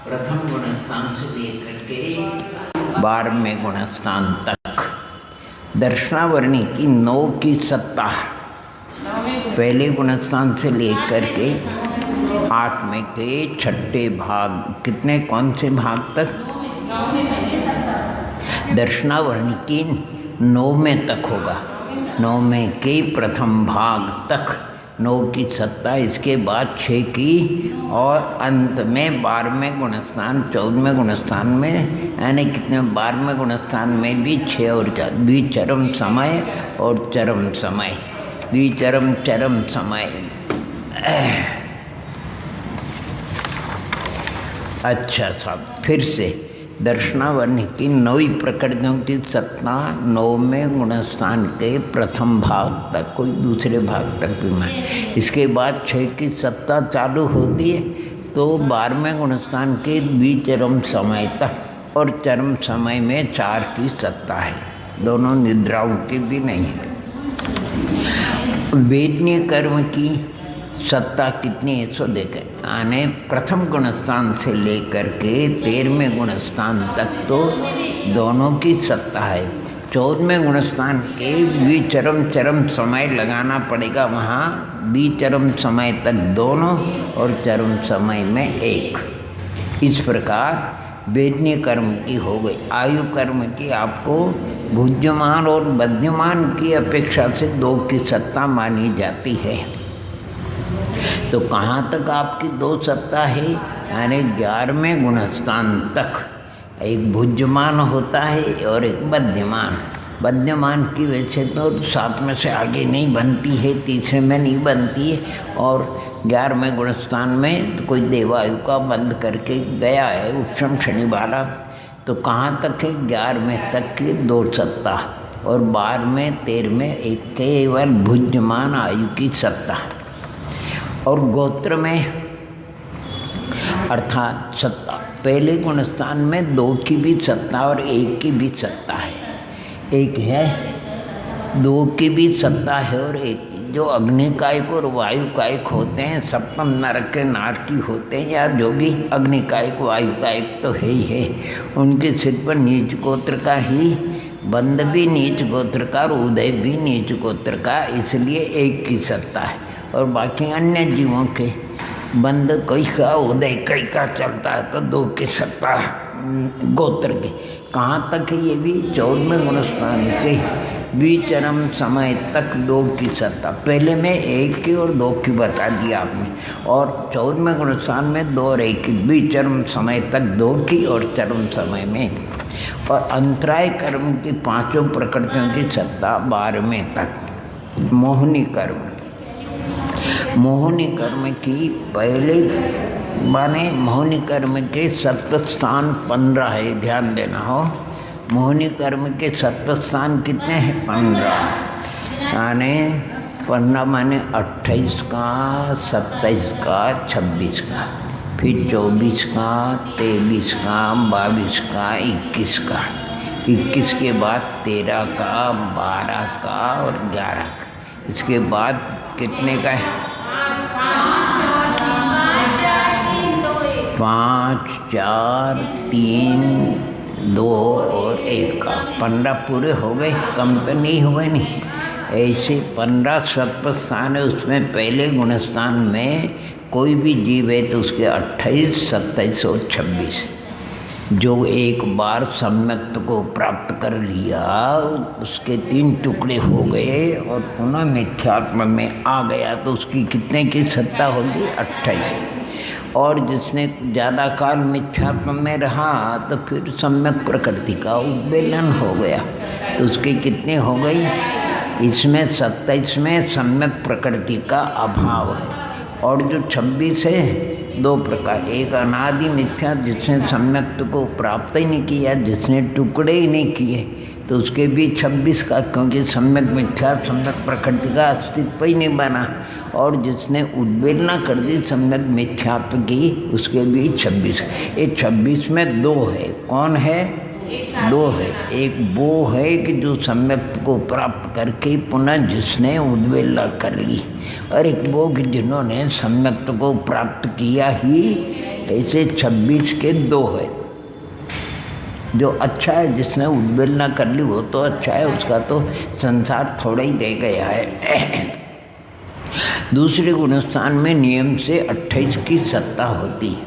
प्रथम गुणस्थान से लेकर के 12वें गुणस्थान तक दर्शनावरणी की 9 की सत्ता पहले गुणस्थान से लेकर के 8वें के छठे भाग कितने कौन से भाग तक दर्शनावरणी की 9वें तक होगा। 9वें के प्रथम भाग तक 9 की सत्ता, इसके बाद 6 की और अंत में 12वें गुणस्थान 14वें गुणस्थान में यानी कितने 12वें गुणस्थान में भी 6 और 4 द्विचरम समय और चरम समय द्विचरम चरम समय। अच्छा साहब, फिर से दर्शनावरणी की 9 प्रकृतियों की सत्ता 9वें गुणस्थान के प्रथम भाग तक, कोई दूसरे भाग तक भी मैं, इसके बाद 6 की सत्ता चालू होती है तो 12वें गुणस्थान के द्विचरम समय तक और चरम समय में 4 की सत्ता है, दोनों निद्राओं की भी नहीं है। वेदनीय कर्म की सत्ता कितनी है सो देखें, आने प्रथम गुणस्थान से लेकर के 13वें गुणस्थान तक तो दोनों की सत्ता है। 14वें गुणस्थान के द्विचरम चरम समय लगाना पड़ेगा, वहाँ द्विचरम समय तक दोनों और चरम समय में 1। इस प्रकार वेदनीय कर्म की हो गई। आयु कर्म की आपको भुज्यमान और बध्यमान की अपेक्षा से 2 की सत्ता मानी जाती है। तो कहाँ तक आपकी 2 सत्ता है, यानी 11वें गुणस्थान तक एक भुज्यमान होता है और एक बध्यमान। बध्यमान की वजह तो 7 में से आगे नहीं बनती है, तीसरे में नहीं बनती है, और 11वें गुणस्थान में तो कोई देवायु का बंद करके गया है उपशम शनि वाला, तो कहाँ तक है 11वें तक की 2 सत्ता और 12वें 13वें एक केवल भुज्यमान आयु की सत्ता। और गोत्र में अर्थात सत्ता पहले गुणस्थान में 2 की भी सत्ता और 1 की भी सत्ता है। एक है 2 की भी सत्ता है और 1 की, जो अग्निकायक और वायुकायक होते हैं, सप्तम नरक के नारकी होते हैं या जो भी अग्निकायक वायुकायक तो है ही है, उनके सिर पर नीच गोत्र का ही बंध भी नीच गोत्र का और उदय भी नीच गोत्र का, इसलिए 1 की सत्ता है। और बाकी अन्य जीवों के बंध कई का उदय कई का चलता है तो 2 की सत्ता गोत्र के। कहाँ तक है ये भी 14वें गुणस्थान के द्विचरम समय तक 2 की सत्ता। पहले में 1 की और 2 की बता दिया आपने, और 14वें गुणस्थान में 2 और 1 की द्विचरम समय तक 2 की और चरम समय में। और अंतराय कर्म की 5 प्रकृतियों की सत्ता 12वें तक। मोहिनी कर्म, मोहिनी कर्म की पहले माने मोहिनी कर्म के सत्व स्थान 15 है, ध्यान देना हो। मोहिनी कर्म के सत्व स्थान कितने हैं 15, यानी 15 माने 28 का 27 का 26 का, फिर 24 का 23 का 22 का 21 का, 21 के बाद 13 का 12 का और 11 का, इसके बाद कितने का है 5 4 3 2 और 1 का 15 पूरे हो गए, कम तो नहीं हुए नहीं। ऐसे 15 सत्व स्थान है, उसमें पहले गुणस्थान में कोई भी जीव है तो उसके 28 27 और 26, जो एक बार सम्यक्त को प्राप्त कर लिया उसके 3 टुकड़े हो गए और पुनः मिथ्यात्म में आ गया तो उसकी कितने की सत्ता होगी 28। और जिसने ज़्यादा काल मिथ्यात्म में रहा तो फिर सम्यक प्रकृति का उद्वेलन हो गया तो उसकी कितने हो गई, इसमें 27 में सम्यक प्रकृति का अभाव है। और जो 26 है 2 प्रकार, एक अनादि मिथ्या जिसने सम्यक्त को प्राप्त ही नहीं किया, जिसने टुकड़े ही नहीं किए तो उसके भी 26 का, क्योंकि सम्यक मिथ्या सम्यक प्रकृति का अस्तित्व ही नहीं बना, और जिसने उद्वेलना कर दी सम्यक मिथ्यात्व की उसके भी 26। ये 26 में 2 है, कौन है 2 है। एक वो है कि जो सम्यक को प्राप्त करके पुनः जिसने उद्वेलना कर ली, और एक वो कि जिन्होंने सम्यक को प्राप्त किया ही ऐसे 26 के 2 है। जो अच्छा है, जिसने उद्वेलना कर ली वो तो अच्छा है, उसका तो संसार थोड़ा ही रह गया है। दूसरे गुणस्थान में नियम से 28 की सत्ता होती है,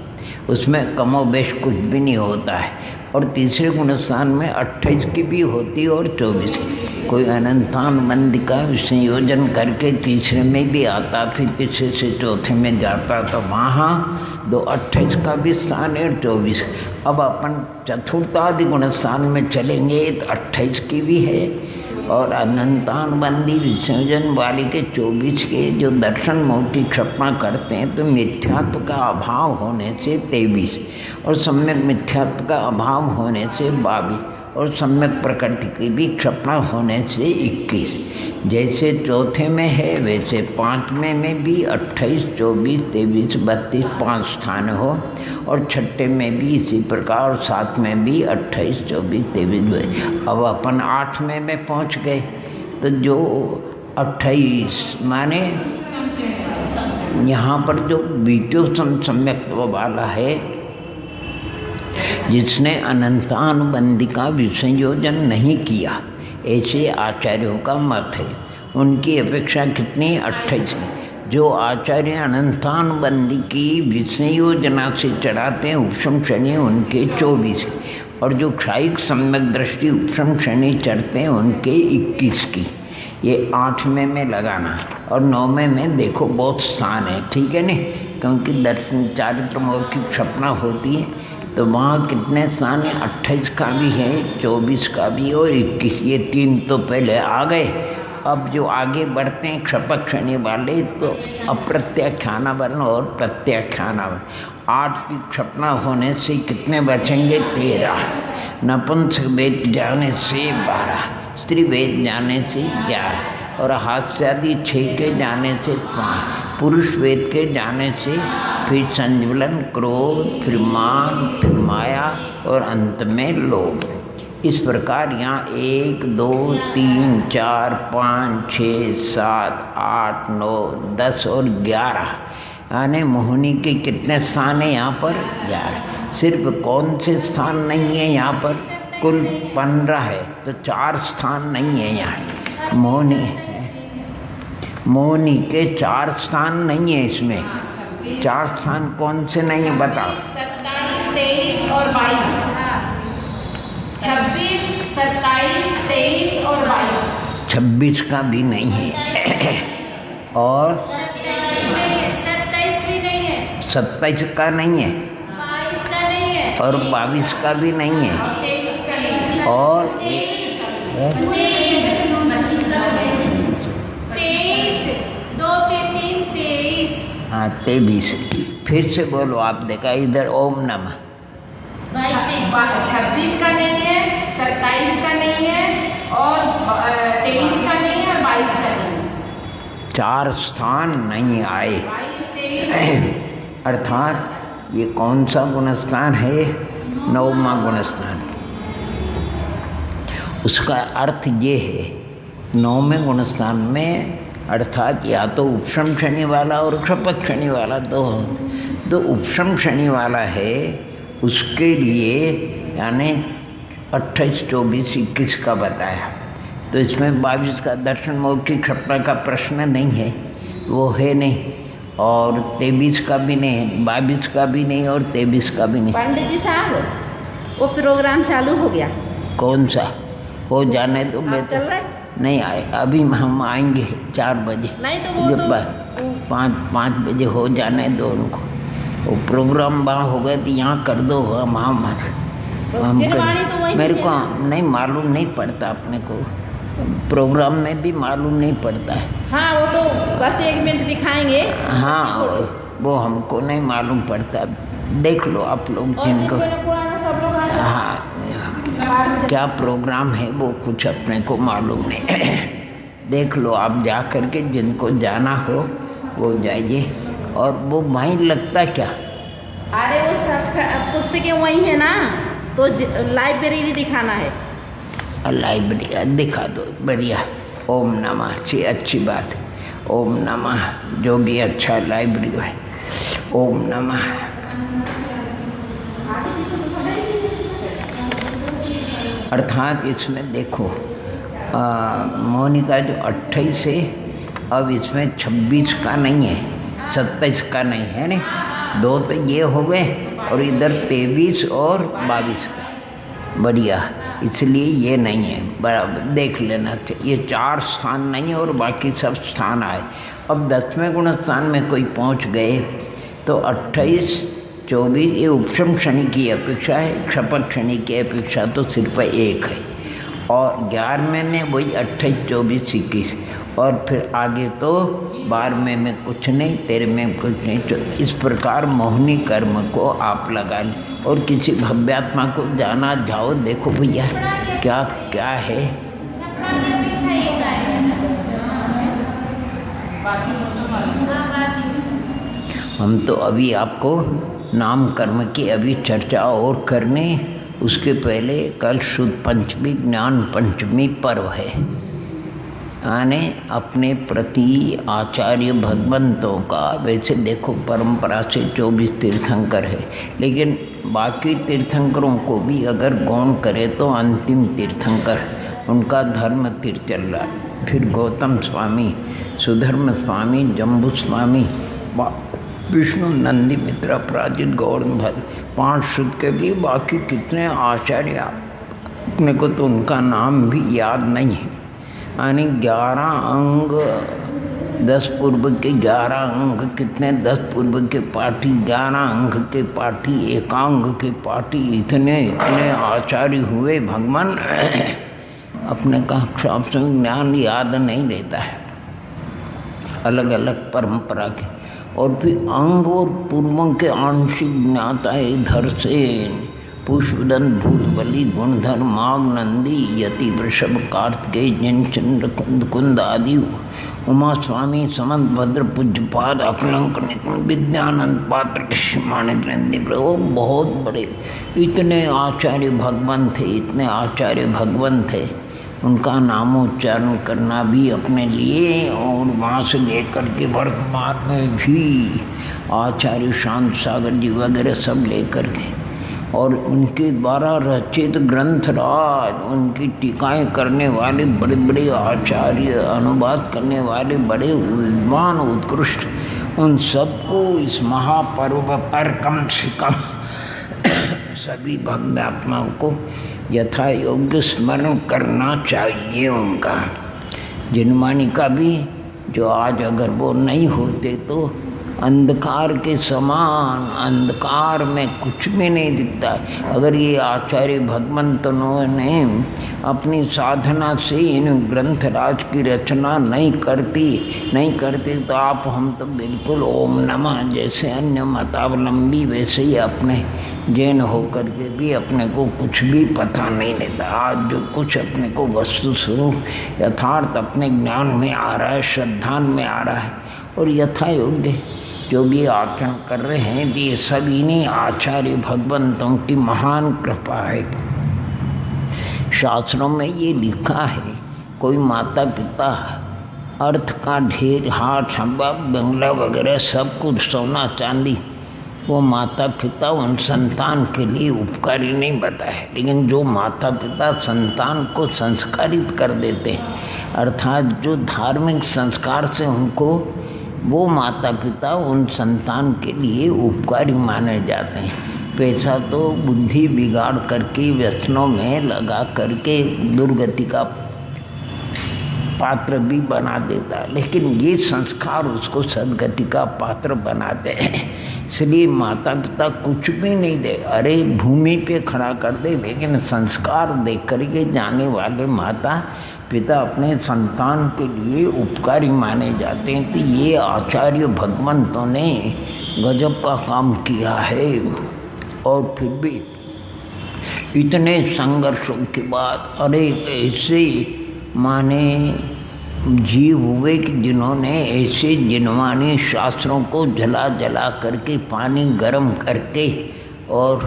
उसमें कमोबेश कुछ भी नहीं होता है। और तीसरे गुणस्थान में 28 की भी होती है और 24 की। कोई अनंतान बंद का संयोजन करके तीसरे में भी आता, फिर तीसरे से चौथे में जाता, तो वहाँ 28 का भी स्थान है और 24। अब अपन चतुर्थादि गुणस्थान में चलेंगे तो 28 की भी है और अनंतान बंदी विसर्जन वाली के 24 के जो दर्शन मोह की क्षपा करते हैं, तो मिथ्यात्व का अभाव होने से 23 और सम्यक मिथ्यात्व का अभाव होने से 22 और सम्यक प्रकृति की भी क्षपा होने से 21। जैसे चौथे में है वैसे पाँचवें में भी 28, 24, 23, 32 5 स्थान हो, और छठे में भी इसी प्रकार, और सातवें भी 28, 24, 23। अब अपन 8वें में पहुंच गए, तो जो 28 माने यहाँ पर जो द्वितीय सम्यक्त्व वाला है, जिसने अनंतानुबंधी का विसंयोजन नहीं किया, ऐसे आचार्यों का मत है। उनकी अपेक्षा कितनी? 28। जो आचार्य अनंतानुबंधी की विसंयोजना से चढ़ाते हैं उपशम शनि, उनके 24, और जो क्षायिक सम्यक दृष्टि उपशम शनि चढ़ते हैं उनके 21 की। ये 8वें में लगाना, और 9वें में देखो बहुत स्थान है, ठीक है न, क्योंकि दर्शन चारित्र मोह की क्षपना होती है, तो वहाँ कितने स्थान है? 28 का भी है, 24 का भी और 21। ये 3 तो पहले आ गए। अब जो आगे बढ़ते हैं क्षपक शनि वाले, तो अप्रत्याख्यानावरण और प्रत्याख्यानावरण 8 की क्षपना होने से कितने बचेंगे? 13। नपुंसक वेद जाने से 12, स्त्री वेद जाने से 11, और हास्यादि 6 के जाने से 5, पुरुष वेद के जाने से फिर संज्वलन, क्रोध, फिर मान, फिर माया और अंत में लोभ। इस प्रकार यहाँ 1, 2, 3, 4, 5, 6, 7, 8, 9, 10 और 11, यानी मोहिनी के कितने स्थान हैं यहाँ पर? 11। सिर्फ कौन से स्थान नहीं है यहाँ पर? कुल 15 है, तो 4 स्थान नहीं है यहाँ। मोहिनी के 4 स्थान नहीं है इसमें। 4 स्थान कौन से नहीं है बताओ? 27, 23 और 22। 26, 27, 23 और 22। 26 का भी नहीं है और 27 भी नहीं है, 27 का नहीं है, 22 का नहीं है, और 22 का भी नहीं है, 23 का नहीं है, और 23, 2 पे 3, 23। हाँ 23। फिर से बोलो, आप देखा इधर ओम नमः। 26 का नहीं है, 27 का नहीं है, और 23 का नहीं है, और 22 का नहीं है। 4 स्थान नहीं आए। 22, 23। अर्थात ये कौन सा गुणस्थान है? 9वां गुणस्थान। उसका अर्थ ये है, 9वें गुणस्थान में अर्थात या तो उपशम शनि वाला और क्षपक शनि वाला, तो उपशम शनि वाला है, उसके लिए यानी 28, 24, 21 का बताया। तो इसमें 22 का दर्शन मोह की क्षपना का प्रश्न नहीं है, वो है नहीं, और 23 का भी नहीं है, 22 का भी नहीं और 23 का भी नहीं। पंडित जी साहब, वो प्रोग्राम चालू हो गया। कौन सा? हो जाने तो आप मैं चल रहे? नहीं आए, अभी हम आएंगे 4 बजे। नहीं तो वो जब तो 5 बजे हो जाने दो उनको। वो प्रोग्राम वहाँ हो गए तो यहाँ कर दो, हम गिरवाणी तो वहीं मेरे को है। नहीं मालूम नहीं पड़ता, अपने को प्रोग्राम में भी मालूम नहीं पड़ता है। हाँ, वो तो बस 1 मिनट दिखाएंगे। हाँ, वो हमको नहीं मालूम पड़ता। देख लो आप लोग और जिनको, जिनको पुराना सब लोग आ जाए। हाँ क्या प्रोग्राम है वो कुछ अपने को मालूम नहीं। देख लो आप जा कर के, जिनको जाना हो वो जाइए। और वो वहीं लगता क्या? अरे वो पुस्तकें वही है ना, तो लाइब्रेरी दिखाना है। लाइब्रेरी दिखा दो, बढ़िया। ओम नमः, अच्छी बात है। ओम नमः, जो भी अच्छा लाइब्रेरी है। ओम नमः। अर्थात इसमें देखो मोनिका जो 28 है, अब इसमें 26 का नहीं है, 27 का नहीं है ना, 2 तो ये हो गए और इधर 23 और 22 का। बढ़िया, इसलिए ये नहीं है, बराबर देख लेना चाहिए। ये 4 स्थान नहीं है और बाकी सब स्थान आए। अब 10वें गुण स्थान में कोई पहुंच गए तो 28, 24 ये उपशम शनि की अपेक्षा है, क्षपक शनि की अपेक्षा तो सिर्फ 1 है। और 11वें में वही 28, 24, 21 और फिर आगे तो 12वें में कुछ नहीं, 13वें में कुछ नहीं। तो इस प्रकार मोहिनी कर्म को आप लगा लें और किसी भव्यात्मा को जाना जाओ, देखो भैया क्या क्या है। हम तो अभी आपको नाम कर्म की अभी चर्चा और करने, उसके पहले कल शुद्ध पंचमी ज्ञान पंचमी पर्व है। आने अपने प्रति आचार्य भगवंतों का, वैसे देखो परंपरा से 24 तीर्थंकर है, लेकिन बाकी तीर्थंकरों को भी अगर गौण करे तो अंतिम तीर्थंकर उनका धर्म तीर्थ चल रहा है। फिर गौतम स्वामी, सुधर्म स्वामी, जम्बू स्वामी, विष्णु नंदी मित्र, अपराजित, गौरन भद्र, 5 शुद्ध के भी बाकी कितने आचार्य, अपने को तो उनका नाम भी याद नहीं है। यानी 11 अंग, 10 पूर्व के 11 अंग कितने, 10 पूर्व के पाठी, 11 अंग के पाठी, एकांग के पाठी, इतने इतने आचार्य हुए भगवान। अपने का शास्त्र ज्ञान याद नहीं रहता है, अलग अलग परंपरा के। और फिर अंग और पूर्वों के आंशिक ज्ञाता है इधर से पुष्पदन, भूतबली, गुणधर, माघ, नंदी, यति, वृषभ, कार्तिकेय, जैनचंद्र, कुंद आदि, उमा स्वामी, समंत, भद्र, पूज्यपाद, अकलंक, विद्यानंद, पात्र, माणिक, नंदी, वो बहुत बड़े इतने आचार्य भगवान थे, इतने आचार्य भगवान थे। उनका नामोच्चारण करना भी अपने लिए, और वहाँ से लेकर के वर्तमान में भी आचार्य शांत सागर जी वगैरह सब लेकर के, और उनके द्वारा रचित ग्रंथराज, उनकी टीकाएँ करने वाले बड़े बड़े आचार्य, अनुवाद करने वाले बड़े विद्वान उत्कृष्ट, उन सबको इस महापर्व पर कम से कम सभी भव्यात्माओं को यथा योग्य स्मरण करना चाहिए। उनका जिनवाणी का भी, जो आज अगर वो नहीं होते तो अंधकार के समान, अंधकार में कुछ भी नहीं दिखता। अगर ये आचार्य भगवंतों ने अपनी साधना से इन ग्रंथराज की रचना नहीं करती तो आप हम तो बिल्कुल ओम नमः जैसे अन्य मतावलंबी वैसे ही अपने जैन होकर के भी अपने को कुछ भी पता नहीं रहता। आज जो कुछ अपने को वस्तु स्वरूप यथार्थ अपने ज्ञान में आ रहा है, श्रद्धा में आ रहा है, और यथा योग्य जो भी आचरण कर रहे हैं, ये सब इन्हीं आचार्य भगवंतों की महान कृपा है। शास्त्रों में ये लिखा है, कोई माता पिता अर्थ का ढेर, हाथ, हवा, बंगला वगैरह सब कुछ, सोना चांदी, वो माता पिता उन संतान के लिए उपकारी नहीं बता है। लेकिन जो माता पिता संतान को संस्कारित कर देते हैं, अर्थात जो धार्मिक संस्कार से उनको, वो माता पिता उन संतान के लिए उपकारी माने जाते हैं। पैसा तो बुद्धि बिगाड़ करके व्यसनों में लगा करके दुर्गति का पात्र भी बना देता है, लेकिन ये संस्कार उसको सदगति का पात्र बनाते हैं। इसलिए माता पिता कुछ भी नहीं दे, अरे भूमि पे खड़ा कर दे, लेकिन संस्कार दे करके जाने वाले माता पिता अपने संतान के लिए उपकारी माने जाते हैं। तो ये आचार्य भगवंतों ने गजब का काम किया है। और फिर भी इतने संघर्षों के बाद अनेक ऐसे माने जीव हुए कि जिन्होंने ऐसे जिनवानी शास्त्रों को जला जला करके, पानी गर्म करके और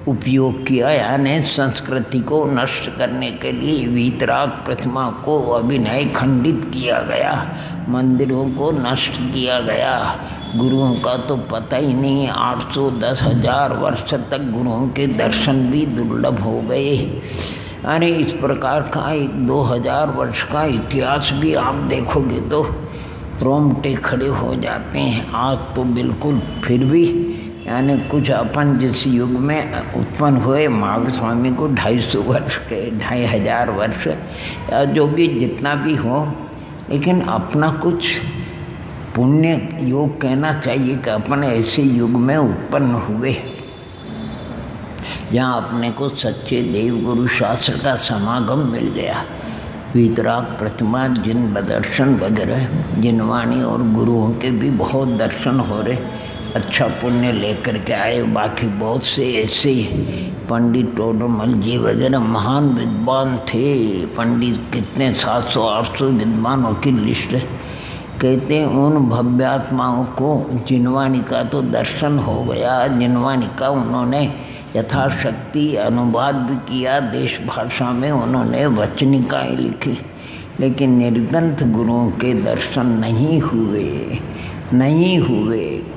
उपयोग किया, यानी संस्कृति को नष्ट करने के लिए वीतराग प्रतिमा को अभिनय खंडित किया गया, मंदिरों को नष्ट किया गया। गुरुओं का तो पता ही नहीं, 810,000 वर्ष तक गुरुओं के दर्शन भी दुर्लभ हो गए। यानी इस प्रकार का एक 2000 वर्ष का इतिहास भी आप देखोगे तो रोंगटे खड़े हो जाते हैं। आज तो बिल्कुल फिर भी यानी कुछ अपन जिस युग में उत्पन्न हुए माघ स्वामी को 250 वर्ष के 2500 वर्ष या जो भी जितना भी हो, लेकिन अपना कुछ पुण्य योग कहना चाहिए कि अपन ऐसे युग में उत्पन्न हुए जहाँ अपने को सच्चे देव गुरु शास्त्र का समागम मिल गया। वीतराग प्रतिमा जिन दर्शन वगैरह जिनवाणी और गुरुओं के भी बहुत दर्शन हो रहे, अच्छा पुण्य लेकर के आए। बाकी बहुत से ऐसे पंडित टोडरमल जी वगैरह महान विद्वान थे। पंडित कितने 700-800 विद्वानों की लिस्ट कहते हैं। उन भव्यात्माओं को जिनवाणी का तो दर्शन हो गया। जिनवाणी का उन्होंने यथाशक्ति अनुवाद भी किया, देश भाषा में उन्होंने वचनिकाएँ लिखी, लेकिन निर्ग्रंथ गुरुओं के दर्शन नहीं हुए।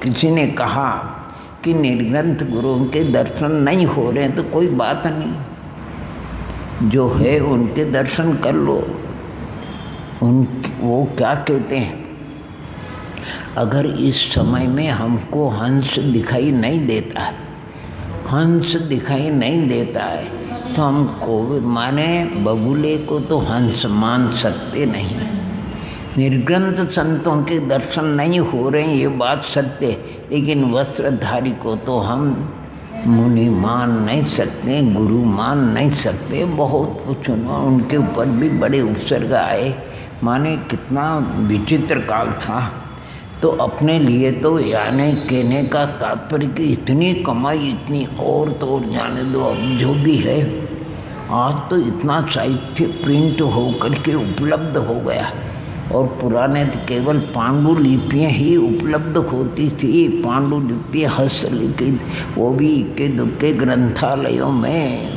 किसी ने कहा कि निर्ग्रंथ गुरुओं के दर्शन नहीं हो रहे तो कोई बात नहीं, जो है उनके दर्शन कर लो। वो क्या कहते हैं, अगर इस समय में हमको हंस दिखाई नहीं देता है तो हमको माने बगुले को तो हंस मान सकते नहीं। निर्ग्रंथ संतों के दर्शन नहीं हो रहे हैं ये बात सत्य, लेकिन वस्त्रधारी को तो हम मुनि मान नहीं सकते, गुरु मान नहीं सकते। बहुत कुछ उनके ऊपर भी बड़े उपसर्ग आए। माने कितना विचित्र काल था। तो अपने लिए तो यानी कहने का तात्पर्य कि इतनी कमाई इतनी और तो और जाने दो। अब जो भी है आज तो इतना साहित्य प्रिंट हो करके उपलब्ध हो गया, और पुराने तो केवल पांडुलिपियाँ ही उपलब्ध होती थी। पांडुलिपि हस्तलिखित, वो भी इक्के दुक्के ग्रंथालयों में,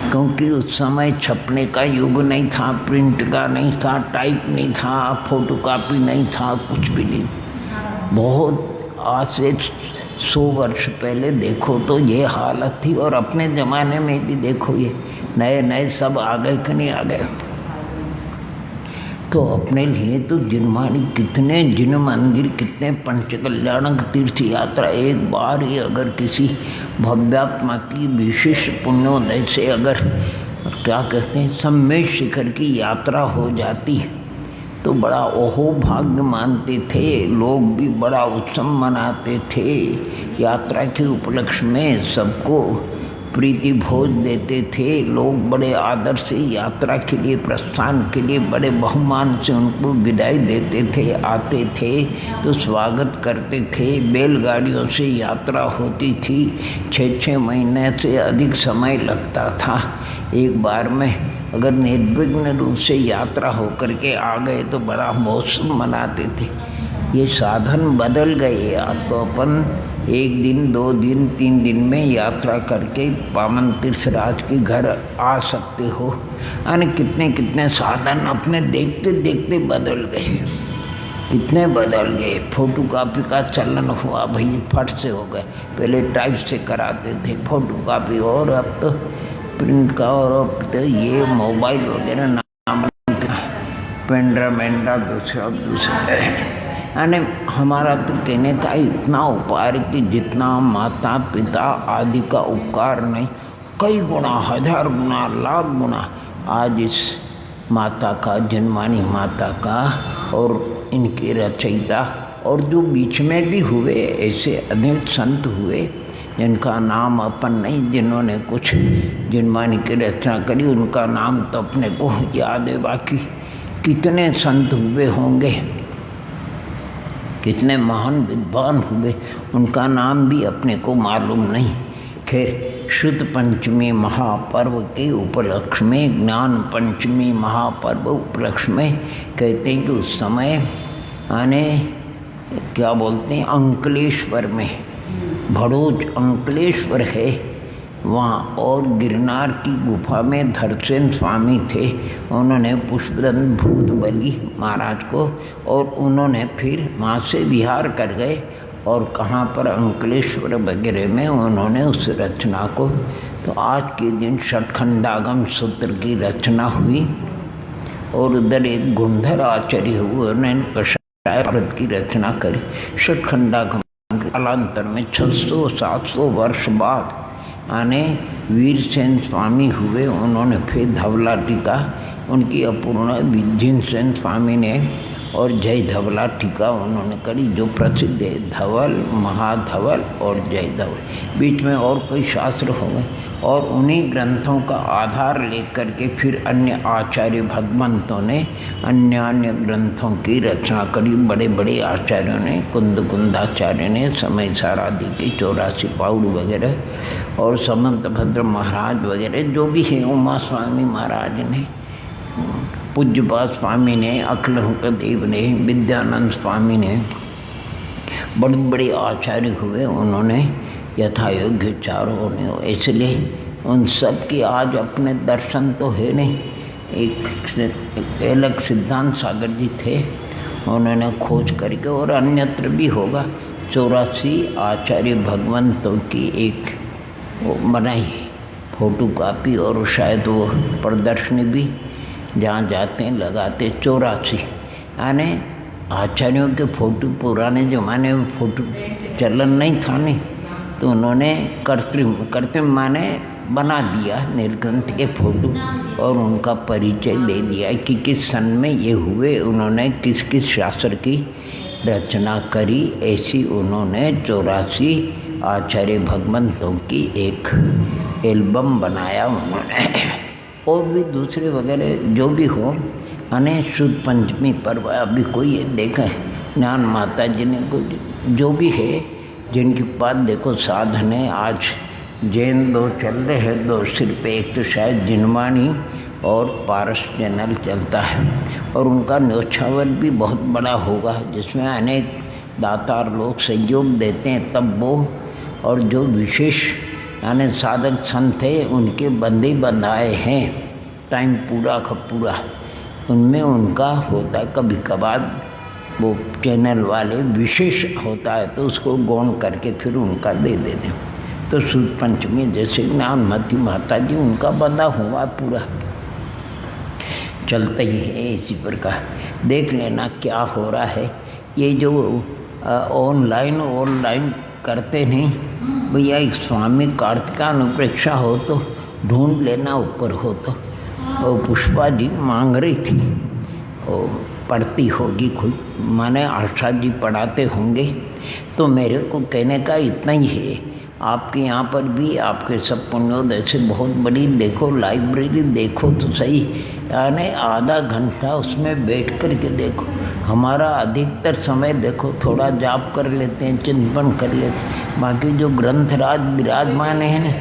क्योंकि उस समय छपने का युग नहीं था, प्रिंट का नहीं था, टाइप नहीं था, फोटोकॉपी नहीं था, कुछ भी नहीं। बहुत आज से 100 वर्ष पहले देखो तो ये हालत थी। और अपने ज़माने में भी देखो ये नए नए सब आ गए कि नहीं आ गए। तो अपने लिए तो जिनवाणी कितने जिन मंदिर, कितने पंचकल्याणक तीर्थ यात्रा। एक बार ही अगर किसी भव्यात्मा की विशेष पुण्योदय से अगर क्या कहते हैं सम्मेद शिखर की यात्रा हो जाती तो बड़ा ओहो भाग्य मानते थे। लोग भी बड़ा उत्सव मनाते थे। यात्रा के उपलक्ष्य में सबको प्रीति भोज देते थे। लोग बड़े आदर से यात्रा के लिए, प्रस्थान के लिए बड़े बहुमान से उनको विदाई देते थे। आते थे तो स्वागत करते थे। बैलगाड़ियों से यात्रा होती थी। 6-6 महीने से अधिक समय लगता था। एक बार में अगर निर्विघ्न रूप से यात्रा होकर के आ गए तो बड़ा मौसम मनाते थे। ये साधन बदल गए। अब तो अपन 1 दिन 2 दिन 3 दिन में यात्रा करके पावन तीर्थराज के घर आ सकते हो। यानी कितने कितने साधन अपने देखते देखते बदल गए। कितने बदल गए। फोटोकॉपी का चलन हुआ भाई, फट से हो गए। पहले टाइप से कराते थे फोटोकॉपी, और अब तो प्रिंट का, और अब तो ये मोबाइल वगैरह नाम पेंड्रा दूसरा यानी हमारा तो कहने का इतना उपकार कि जितना माता पिता आदि का उपकार नहीं, कई गुना, 1000 गुना, लाख गुना आज इस माता का, जिनवाणी माता का और इनके रचयिता और जो बीच में भी हुए ऐसे अनेक संत हुए जिनका नाम अपन नहीं, जिन्होंने कुछ जिनवाणी की रचना करी उनका नाम तो अपने को याद है। बाकी कितने संत हुए होंगे, कितने महान विद्वान हुए, उनका नाम भी अपने को मालूम नहीं। खैर शुद्ध पंचमी महापर्व के उपलक्ष्य में, ज्ञान पंचमी महापर्व उपलक्ष्य में कहते हैं कि उस समय आने क्या बोलते हैं, अंकलेश्वर में, भड़ोज अंकलेश्वर है वहाँ, और गिरनार की गुफा में धरसेन स्वामी थे। उन्होंने पुष्पदंत भूत बलि महाराज को, और उन्होंने फिर वहाँ से विहार कर गए और कहाँ पर अंकलेश्वर वगैरह में उन्होंने उस रचना को तो आज के दिन षटखंडागम सूत्र की रचना हुई और उधर एक गुंधर आचार्य हुए, उन्होंने कषाय व्रत की रचना करी। षटखंडागम कालांतर में 600-700 वर्ष बाद आने वीरसेन स्वामी हुए, उन्होंने फिर धवला टीका उनकी अपूर्ण विजिनसेन स्वामी ने और जय धवला टीका उन्होंने करी, जो प्रसिद्ध है धवल, महाधवल और जय धवल। बीच में और कई शास्त्र हो गए और उन्हीं ग्रंथों का आधार लेकर के फिर अन्य आचार्य भगवंतों ने अन्य ग्रंथों की रचना करी। बड़े बड़े आचार्यों ने, कुंदाचार्य ने, समय सारादि के 84 पाउड़ वगैरह और समंत भद्र महाराज वगैरह जो भी हैं, उमा स्वामी महाराज ने, पूज्यपाद स्वामी ने, अखिलंक देव ने, विद्यानंद स्वामी ने, बड़े बड़े आचार्य हुए। उन्होंने यथायोग्य चारों ने, इसलिए उन सब की आज अपने दर्शन तो है नहीं। एक अलग सिद्धांत सागर जी थे, उन्होंने खोज करके, और अन्यत्र भी होगा, 84 आचार्य भगवंतों की एक वो बनाई है फोटो कापी, और शायद वो प्रदर्शनी भी जहाँ जाते हैं लगाते। 84 यानी आचार्यों के फोटो, पुराने ज़माने में फोटो चलन नहीं था नहीं, तो उन्होंने कृत्रिम माने बना दिया निर्ग्रंथ के फोटो और उनका परिचय दे दिया कि किस सन में ये हुए, उन्होंने किस किस शास्त्र की रचना करी। ऐसी उन्होंने 84 आचार्य भगवंतों की एक एल्बम बनाया उन्होंने। और भी दूसरे वगैरह जो भी हो, अने शुद्ध पंचमी पर्व अभी कोई देखा है, ज्ञान माता जी ने कुछ जो भी है, जिनकी बात देखो साधन है। आज जैन 2 चल रहे हैं, 2 सिर्फ, एक तो शायद जिनवाणी और पारस चैनल चलता है, और उनका न्योछावर भी बहुत बड़ा होगा, जिसमें अनेक दातार लोग सहयोग देते हैं। तब वो और जो विशेष यानी साधक संत थे, उनके बंदे बंधाए हैं, टाइम पूरा का पूरा उनमें उनका होता है। कभी कभार वो चैनल वाले विशेष होता है तो उसको गौण करके फिर उनका दे देते। तो शुद्ध पंचमी जैसे ज्ञानमती माता जी, उनका बंधा हुआ पूरा चलता ही है। इसी प्रकार देख लेना क्या हो रहा है। ये जो ऑनलाइन करते नहीं भैया, एक स्वामी कार्तिका अनुप्रेक्षा हो तो ढूंढ लेना, ऊपर हो तो। वो पुष्पा जी मांग रही थी, वो पढ़ती होगी खुद, माने आशा जी पढ़ाते होंगे। तो मेरे को कहने का इतना ही है, आपके यहाँ पर भी आपके सब पुण्योदय से बहुत बड़ी देखो लाइब्रेरी देखो तो सही, यानी आधा घंटा उसमें बैठ कर के देखो। हमारा अधिकतर समय देखो थोड़ा जाप कर लेते हैं, चिंतन कर लेते हैं, बाकी जो ग्रंथराज विराजमान है ना,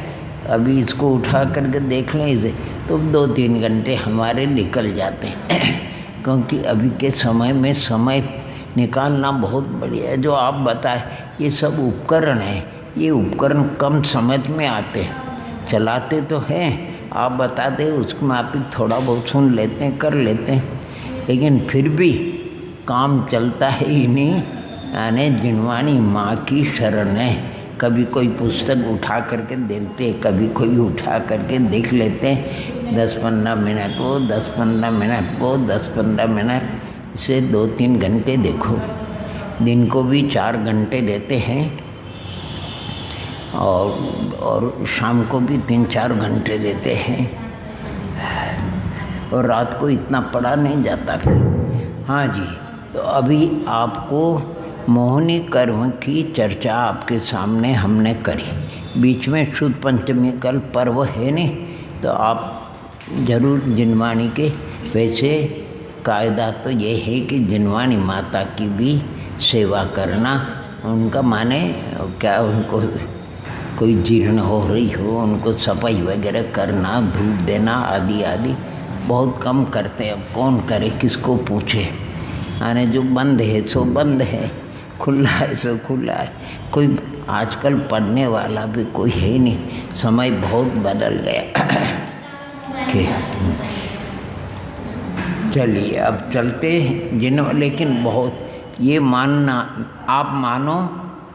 अभी इसको उठा करके देख लें इसे तो 2-3 घंटे हमारे निकल जाते हैं। क्योंकि अभी के समय में समय निकालना बहुत बढ़िया है। जो आप बताए ये सब उपकरण है, ये उपकरण कम समझ में आते हैं, चलाते तो हैं, आप बताते उसको आप थोड़ा बहुत सुन लेते हैं, कर लेते हैं, लेकिन फिर भी काम चलता है ही नहीं। यानी जिनवाणी माँ की शरण है। कभी कोई पुस्तक उठा करके देते, कभी कोई उठा करके देख लेते हैं, 10-15 मिनट वो, 10-15 मिनट वो, 10-15 मिनट से 2-3 घंटे देखो। दिन को भी 4 घंटे देते हैं और शाम को भी 3-4 घंटे देते हैं, और रात को इतना पढ़ा नहीं जाता फिर। हाँ जी, तो अभी आपको मोहिनी कर्म की चर्चा आपके सामने हमने करी। बीच में शुद्ध पंचमी कल पर्व है नहीं, तो आप जरूर जिनवाणी के, वैसे कायदा तो ये है कि जिनवाणी माता की भी सेवा करना, उनका माने क्या, उनको कोई जीर्ण हो रही हो उनको सफाई वगैरह करना, धूप देना आदि आदि बहुत कम करते हैं। अब कौन करे, किसको पूछे, यानी जो बंद है सो बंद है, खुला है सो खुला है। कोई आजकल पढ़ने वाला भी कोई है नहीं, समय बहुत बदल गया। चलिए अब चलते लेकिन बहुत ये मानना, आप मानो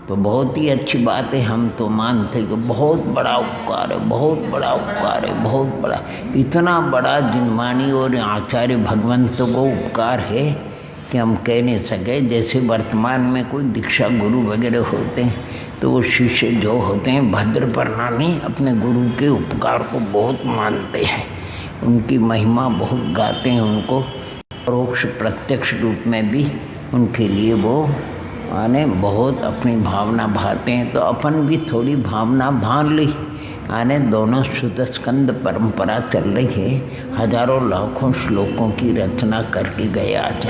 तो बहुत ही अच्छी बात है। हम तो मानते कि बहुत बड़ा उपकार है, बहुत बड़ा उपकार है, बहुत बड़ा, इतना बड़ा जिनवाणी और आचार्य भगवंत को उपकार है कि हम कह नहीं सके। जैसे वर्तमान में कोई दीक्षा गुरु वगैरह होते हैं तो वो शिष्य जो होते हैं भद्र परिणामी अपने गुरु के उपकार को बहुत मानते हैं, उनकी महिमा बहुत गाते हैं, उनको परोक्ष प्रत्यक्ष रूप में भी उनके लिए वो आने बहुत अपनी भावना भाते हैं। तो अपन भी थोड़ी भावना भान ली। आने दोनों शुद्ध स्कंद परंपरा चल रही है, हजारों लाखों श्लोकों की रचना करके गए आज।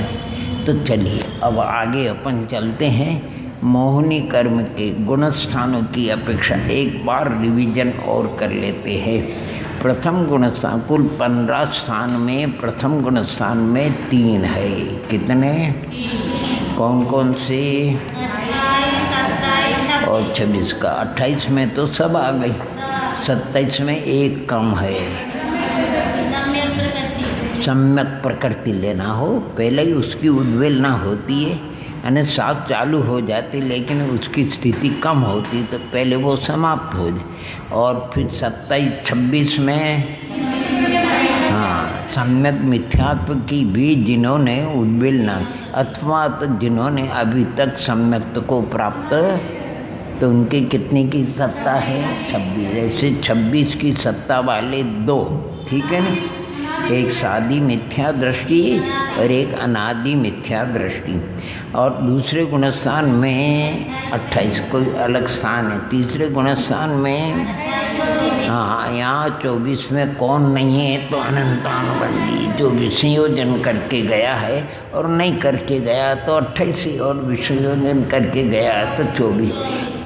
तो चलिए अब आगे अपन चलते हैं। मोहिनी कर्म के गुण स्थानों की अपेक्षा एक बार रिवीजन और कर लेते हैं। प्रथम गुण स्थान कुल 15 स्थान में प्रथम गुण स्थान में 3 है। कितने? कौन कौन से? और 26 का। 28 में तो सब आ गई, 27 में एक कम है। सम्यक प्रकृति लेना हो, पहले ही उसकी उद्वेलना होती है, यानी सांस चालू हो जाती लेकिन उसकी स्थिति कम होती, तो पहले वो समाप्त हो जाए। और फिर 27-26 में सम्यक मिथ्यात्व की भी जिन्होंने उद्वेलना अथवा तो जिन्होंने अभी तक सम्यक को प्राप्त, तो उनकी कितनी की सत्ता है? 26। जैसे 26 की सत्ता वाले 2, ठीक है ना, एक सादी मिथ्या दृष्टि और एक अनादि मिथ्या दृष्टि। और दूसरे गुणस्थान में 28 कोई अलग स्थान है। तीसरे गुणस्थान में यहाँ 24 में कौन नहीं है? तो अनंतानुबंधी, जो विसंयोजन करके गया है और नहीं करके गया तो 28, और विसंयोजन करके गया तो 24।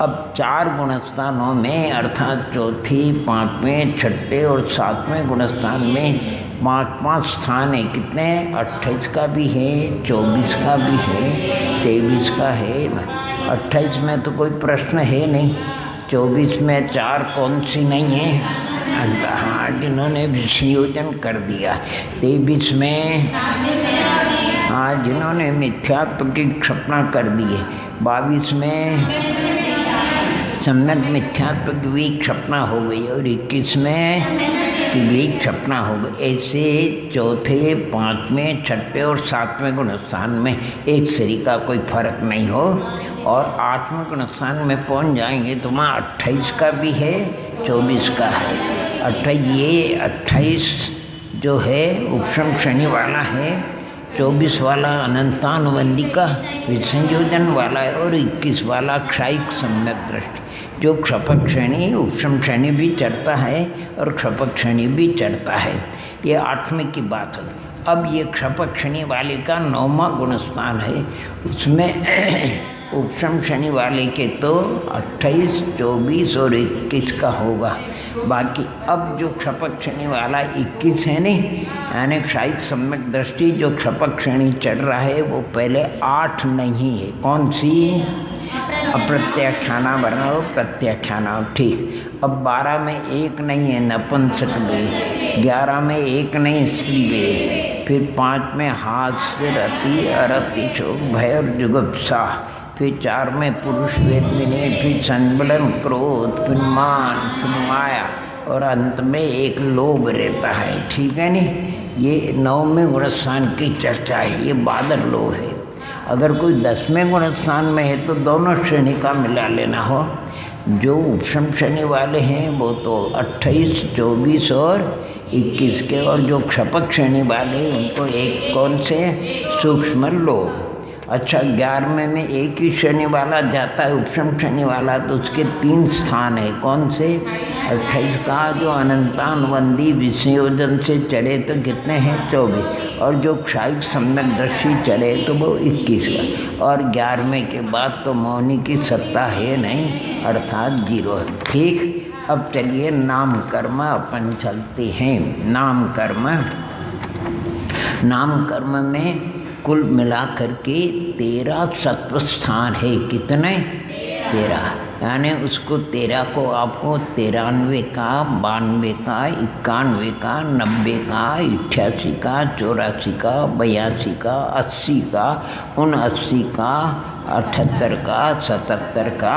अब 4 गुणस्थानों में अर्थात चौथी, 5वें, 6ठे और 7वें गुणस्थान में 5-5 स्थान है। कितने? 28 का भी है, 24 का भी है, 23 का है। 28 में तो कोई प्रश्न है नहीं। 24 में 4 कौन सी नहीं है? हाँ, जिन्होंने विसंयोजन कर दिया। 23 में जिन्होंने मिथ्यात्व की क्षपणा कर दी है। 22 में सम्यक मिथ्यात्व की भी क्षपणा हो गई और 21 में भी क्षपणा हो गई। ऐसे चौथे, 5वें, 6ठे और 7वें गुणस्थान में एक शरी का कोई फर्क नहीं हो। और 8वें गुणस्थान में पहुंच जाएंगे तो वहाँ 28 का भी है, 24 का है। 28 जो है उपशम शनि वाला है, 24 वाला अनंतानुबंधी का विसंयोजन वाला है, और 21 वाला क्षायिक सम्यक दृष्टि। जो क्षपक श्रेणी उपशम श्रेणी भी चढ़ता है और क्षपक श्रेणी भी चढ़ता है। ये 8वें की बात है। अब ये क्षपक श्रेणी वाले का 9वां गुणस्थान है, उसमें उपशम शनि वाले के तो 28, 24 और 21 का होगा। बाकी अब जो क्षपक श्रेणी वाला 21 है नहीं, यानी क्षायिक सम्यक दृष्टि जो क्षपक श्रेणी चढ़ रहा है वो पहले 8 नहीं है। कौन सी? अप्रत्याख्याना वर्ण और प्रत्याख्याना, ठीक। अब 12 में 1 नहीं है, नपुंसक वे। 11 में 1 नहीं, स्त्री वे। फिर 5 में हास्य, रति, अरति, शोक, भय और जुगुप्सा। फिर 4 में पुरुष वेदनी, फिर संबलन, क्रोध, फिर मान, फिर माया, और अंत में एक लोभ रहता है, ठीक है नहीं। ये 9वें गुणस्थान की चर्चा है, ये बादल लोभ है। अगर कोई 10वें गुणस्थान में है तो दोनों श्रेणी का मिला लेना हो। जो उपशम शनि वाले हैं वो तो 28, 24 और 21 के, और जो क्षपक श्रेणी वाले उनको एक कौन से? सूक्ष्म लोभ। अच्छा, 11वें में एक ही शनि वाला जाता है, उपशम शनि वाला, तो उसके 3 स्थान है। कौन से? 28 का जो अनंतानुबंधी विसंयोजन से चढ़े तो कितने हैं? 24। और जो क्षायिक सम्यक दृष्टि चढ़े तो वो 21 का। और 11वें के बाद तो मौनी की सत्ता है नहीं, अर्थात 0। ठीक। अब चलिए नाम कर्म अपन चलते हैं। नाम कर्म में कुल मिला करके 13 सत्व स्थान है। कितने? 13। यानी उसको 13 को आपको 93 का, 92 का, 91 का, 90 का, 88 का, 84 का, 82 का, 80 का, 79 का, 78 का, 77 का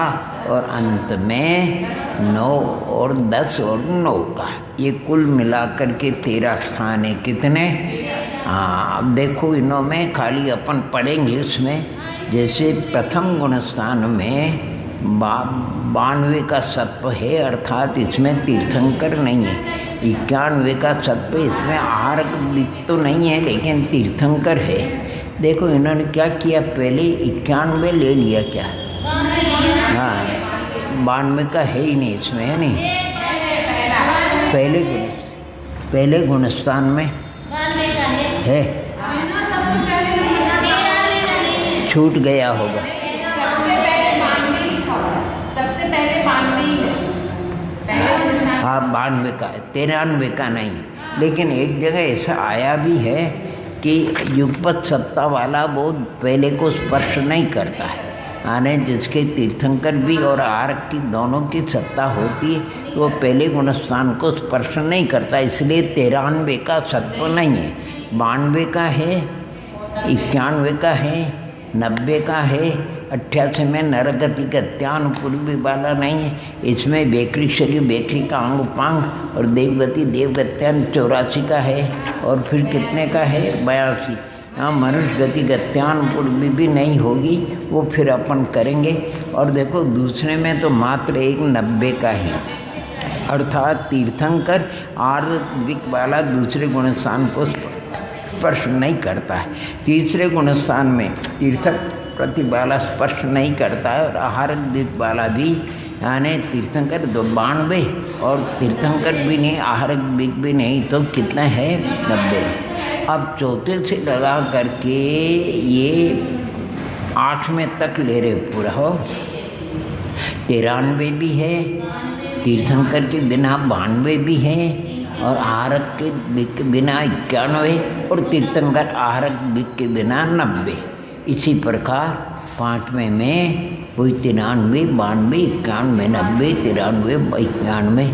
और अंत में 9 और 10 और 9 का, ये कुल मिलाकर के 13 स्थान है। कितने? हाँ, अब देखो इनों में खाली अपन पढ़ेंगे उसमें। जैसे प्रथम गुण स्थान में 92 का सत्व है, अर्थात इसमें तीर्थंकर नहीं है। 91 का सत्व, इसमें आहारक तो नहीं है लेकिन तीर्थंकर है। देखो इन्होंने क्या किया, पहले 91 ले लिया क्या? हाँ, 92 का है ही नहीं इसमें, है नहीं। पहले गुणस्थान में है, छूट गया होगा। हाँ, 92 का है, 93 का नहीं। लेकिन एक जगह ऐसा आया भी है कि युगपत सत्ता वाला वो पहले को स्पर्श नहीं करता है। यानी जिसके तीर्थंकर भी और आरक की दोनों की सत्ता होती है, वो पहले गुणस्थान को स्पर्श नहीं करता, इसलिए 93 का सत्व नहीं है। 92 का है, 91 का है, 90 का है, 88 में नरगति का त्यान पूर्वी वाला नहीं है। इसमें बेकरी शरीर, बेकरी का अंग पांग और देवगति देवगत्यान 84 का है। और फिर कितने का है? 82। हाँ, मनुष्य गति गत्यान पूर्वी भी नहीं होगी, वो फिर अपन करेंगे। और देखो दूसरे में तो मात्र एक 90 का ही, अर्थात तीर्थंकर आर्विक वाला दूसरे गुणस्थान को स्पर्श नहीं करता है। तीसरे गुणस्थान में तीर्थक प्रति वाला स्पर्श नहीं करता है और आहारक दिक वाला भी, यानी तीर्थंकर 92 और तीर्थंकर भी नहीं, आहारक दिक भी नहीं, तो कितना है? 90। अब चौथे से लगा करके ये 8वें तक ले रहे पूरा हो। 93 भी है, तीर्थंकर के बिना 92 भी है और आहारक के बिना 91 और तीर्थंकर आहारक बिक के बिना 90। इसी प्रकार 5वें में वही 93, 92, 91, 90, 93,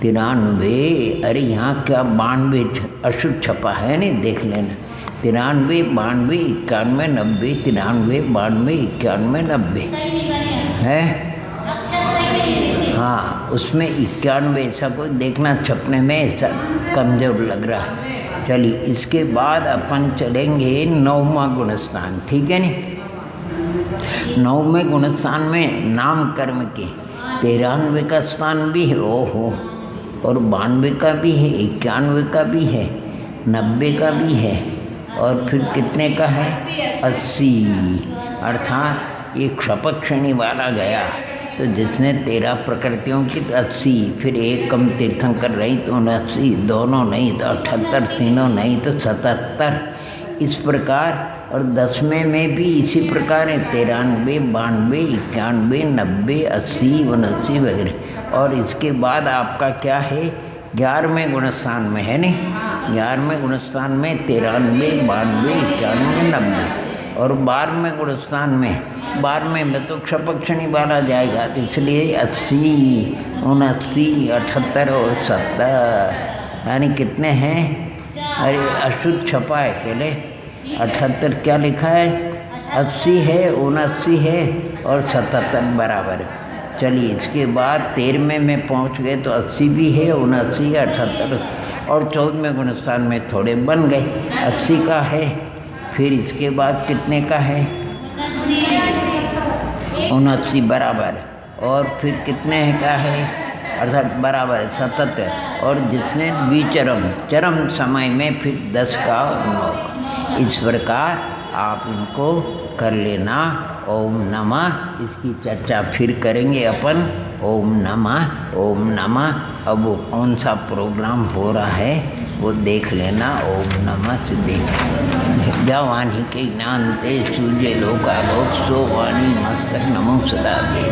93। अरे यहाँ क्या 92 अशुद्ध छपा है, नहीं देख लेना। 93, 92, 91, 90, 93, 92, 91, 90 है। हाँ, उसमें 91 ऐसा कोई देखना छपने में ऐसा कमजोर लग रहा। चलिए, इसके बाद अपन चलेंगे 9वां गुणस्थान, ठीक है नहीं। 9वें गुणस्थान में नाम कर्म के 93 का स्थान भी है, ओहो, और 92 का भी है, 91 का भी है, 90 का भी है और फिर कितने का है? 80। अर्थात ये क्षपक्षणी वाला गया तो जिसने 13 प्रकृतियों की 80, फिर एक कम तीर्थंकर रही तो 79, दोनों नहीं तो 78, तीनों नहीं तो 77। इस प्रकार। और 10वें में भी इसी प्रकार है, 93, 92, 91, 90, 80, 79 वगैरह। और इसके बाद आपका क्या है? 11वें गुणस्थान में है नहीं। 11वें गुणस्थान में 93, 92, 91, 90 और 12वें गुणस्थान में 12वें में तो क्षपक्षणी वाला जाएगा, इसलिए 80, 79, 78 और 70। यानी कितने हैं? अरे अशुद्ध छपा है अकेले। 78 क्या लिखा है? 80 है, 79 है और 77 बराबर। चलिए, इसके बाद 13वें में पहुंच गए तो 80 भी है, 79, 78 और 14वें गुणस्थान में थोड़े बन गए। 80 का है, फिर इसके बाद कितने का है? 79 बराबर। और फिर कितने का है? अर्थात बराबर 77। और जिसने चरम समय में फिर 10 का और 9 का। इस प्रकार आप इनको कर लेना। ओम नमः। इसकी चर्चा फिर करेंगे अपन। ओम नमः, ओम नमः। अब वो कौन सा प्रोग्राम हो रहा है वो देख लेना। ओम नमः सिद्धि जवानी के ज्ञानते सूर्य लोकालोक सो वाणी मस्तक नमो सदा दे।